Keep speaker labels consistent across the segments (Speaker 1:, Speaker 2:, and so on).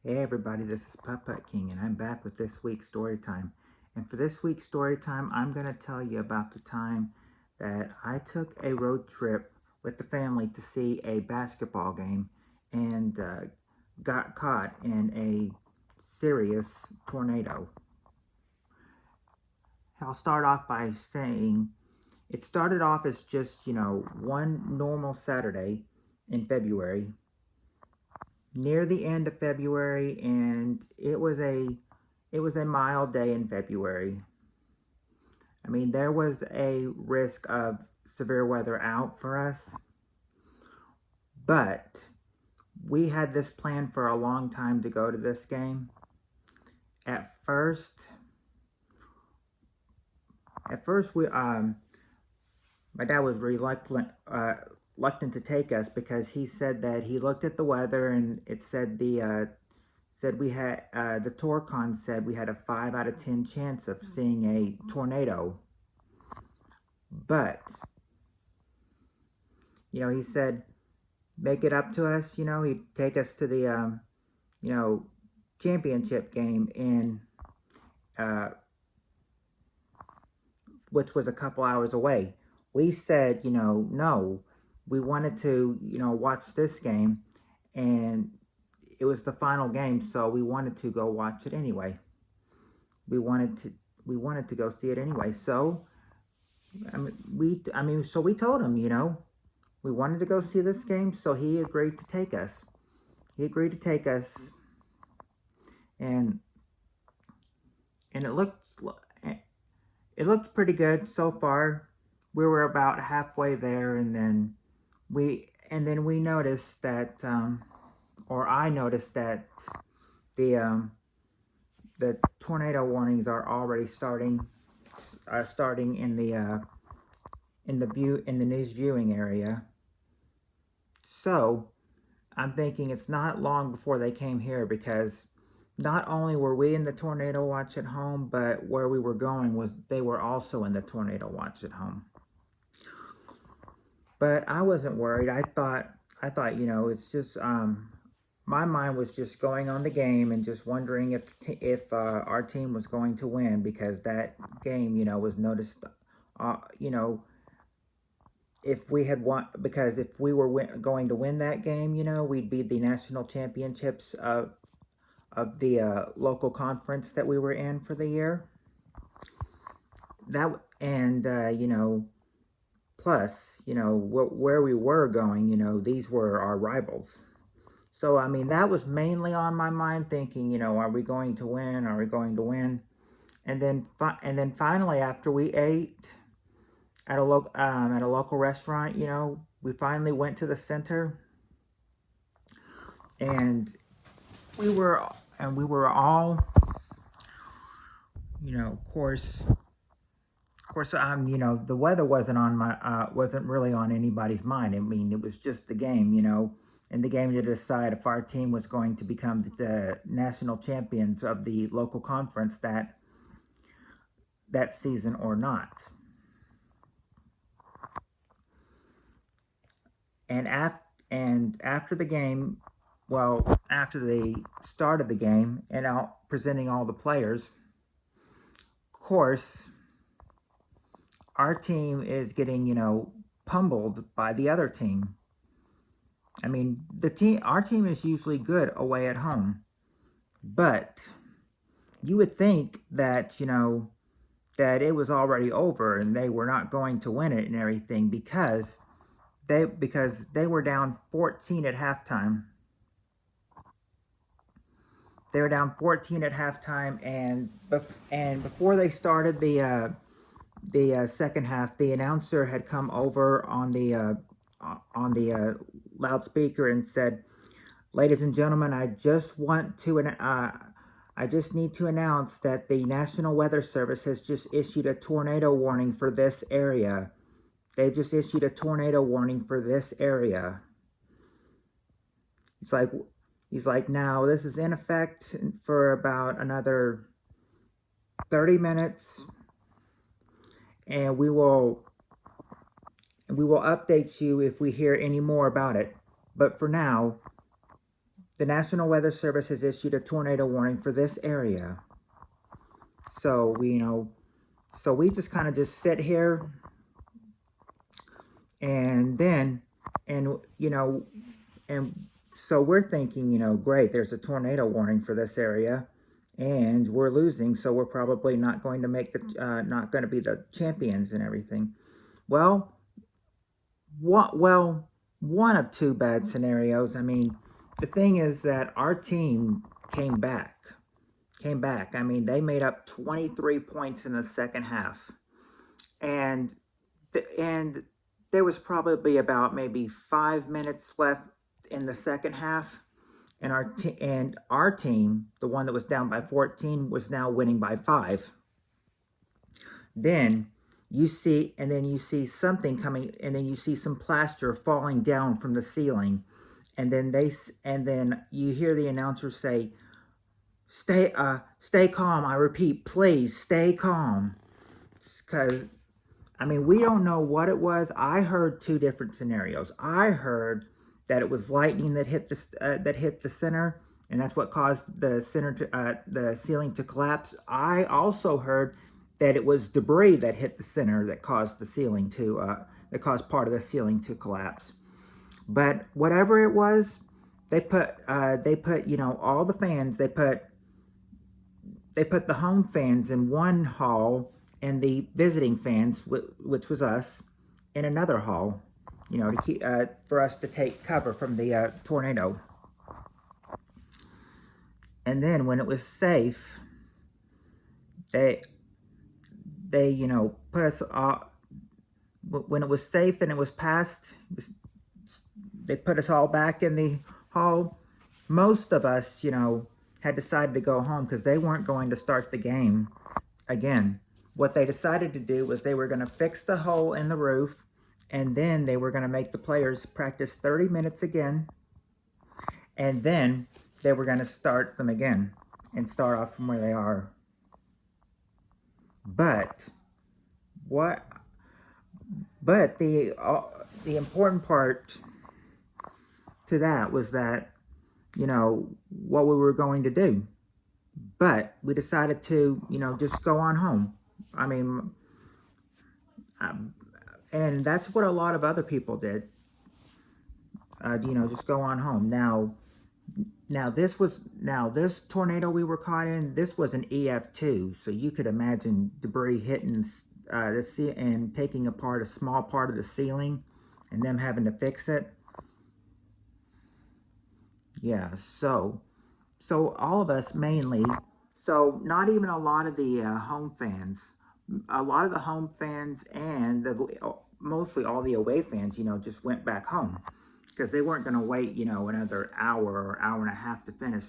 Speaker 1: Hey everybody, this is Putt King and I'm back with this week's story time. And for this week's story time, I'm going to tell you about the time that I took a road trip with the family to see a basketball game and got caught in a serious tornado. I'll start off by saying it started off as just, one normal Saturday in February, near the end of February, and it was a mild day in February. I mean, there was a risk of severe weather out for us, but we had this plan for a long time to go to this game. At first, we my dad was reluctant to take us because he said that he looked at the weather and it said we had the Torcon said we had a 5 out of 10 chance of seeing a tornado. But he said make it up to us. He'd take us to the championship game in which was a couple hours away. We said, no, we wanted to, watch this game, and it was the final game, so we wanted to go watch it anyway. We wanted to go see it anyway. So, so we told him, we wanted to go see this game, so he agreed to take us. And it looked pretty good so far. We were about halfway there, and then we noticed that, or I noticed that the tornado warnings are already starting in the news viewing area. So I'm thinking it's not long before they came here, because not only were we in the tornado watch at home, but where we were going was they were also in the tornado watch at home. But I wasn't worried. I thought it's just my mind was just going on the game and just wondering if our team was going to win, because that game, was noticed. If we had won, because if we were going to win that game, we'd be the national championships of the local conference that we were in for the year. Plus, where we were going, these were our rivals. So, I mean, that was mainly on my mind, thinking, are we going to win? Are we going to win? And then finally, after we ate at a local restaurant, we finally went to the center, and we were all, of course, the weather wasn't really on anybody's mind. I mean, it was just the game, and the game to decide if our team was going to become the national champions of the local conference that season or not. And after the game, after the start of the game, and presenting all the players, of course, our team is getting, pummeled by the other team. I mean, our team is usually good away at home, but you would think that, that it was already over and they were not going to win it and everything, because they were down 14 at halftime. They were down 14 at halftime, and before they started the second half, the announcer had come over on the loudspeaker and said, "Ladies and gentlemen, I just need to announce that the National Weather Service has just issued a tornado warning for this area. They've just issued a tornado warning for this area." He's like, now this is in effect for about another 30 minutes, and we will update you if we hear any more about it. But for now, the National Weather Service has issued a tornado warning for this area. So we just kind of just sit here, and then, and and so we're thinking, great, there's a tornado warning for this area, and we're losing, so we're probably not going to make not going to be the champions and everything. Well, one of two bad scenarios. I mean, the thing is that our team came back. I mean, they made up 23 points in the second half, and and there was probably about maybe 5 minutes left in the second half, and our team, the one that was down by 14, was now winning by 5. Then you see something coming, and then you see some plaster falling down from the ceiling, and then you hear the announcer say, stay calm. I repeat, please stay calm. Because, I mean, we don't know what it was. I heard two different scenarios. I heard that it was lightning that hit the center, and that's what caused the ceiling to collapse. I also heard that it was debris that hit the center that caused that caused part of the ceiling to collapse. But whatever it was, they put all the fans. They put the home fans in one hall, and the visiting fans, which was us, in another hall, to keep for us to take cover from the tornado. And then when it was safe, they put us when it was safe and it was past, they put us all back in the hall. Most of us, had decided to go home because they weren't going to start the game again. What they decided to do was they were going to fix the hole in the roof, and then they were going to make the players practice 30 minutes again, and then they were going to start them again and start off from where they are. But the important part to that was that, what we were going to do. But we decided to, just go on home. I mean, and that's what a lot of other people did. Just go on home. Now this tornado we were caught in, this was an EF2, so you could imagine debris hitting and taking apart a small part of the ceiling, and them having to fix it. Yeah, so all of us mainly, so not even a lot of the home fans, a lot of the home fans and mostly all the away fans, just went back home because they weren't going to wait, another hour or hour and a half to finish.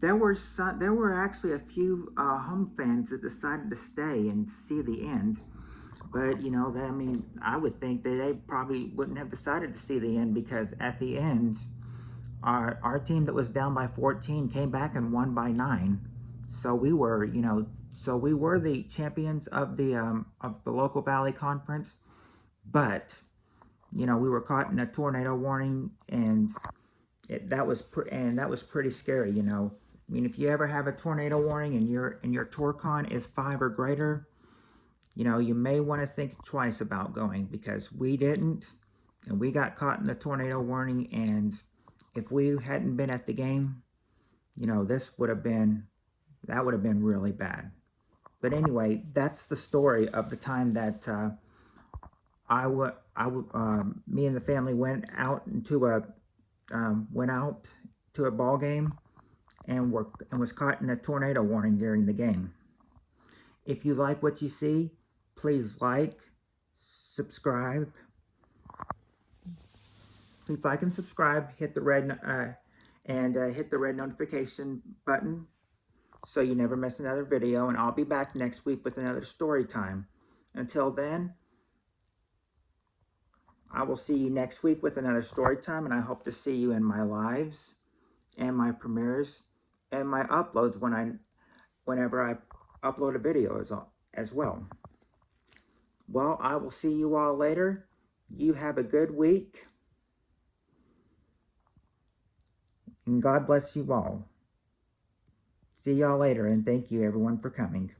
Speaker 1: There were actually a few home fans that decided to stay and see the end. But, I would think that they probably wouldn't have decided to see the end, because at the end, our team that was down by 14 came back and won by 9. So we were, the champions of the local Valley Conference. But, we were caught in a tornado warning, and that was pretty scary. If you ever have a tornado warning and your TorCon is 5 or greater, you may want to think twice about going, because we didn't, and we got caught in the tornado warning. And if we hadn't been at the game, that would have been really bad. But anyway, that's the story of the time that me and the family went out to a ball game and was caught in a tornado warning during the game. If you like what you see, please subscribe. Please like and subscribe. Hit the red notification button so you never miss another video. And I'll be back next week with another story time. Until then, I will see you next week with another story time, and I hope to see you in my lives and my premieres and my uploads whenever I upload a video as well. Well, I will see you all later. You have a good week. And God bless you all. See y'all later, and thank you everyone for coming.